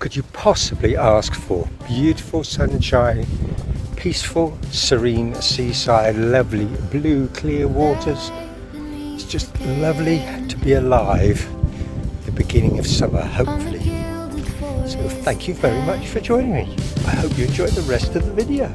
could you possibly ask for? Beautiful sunshine, peaceful, serene seaside, lovely blue clear waters. It's just lovely to be alive. The beginning of summer, hopefully. So thank you very much for joining me. I hope you enjoy the rest of the video.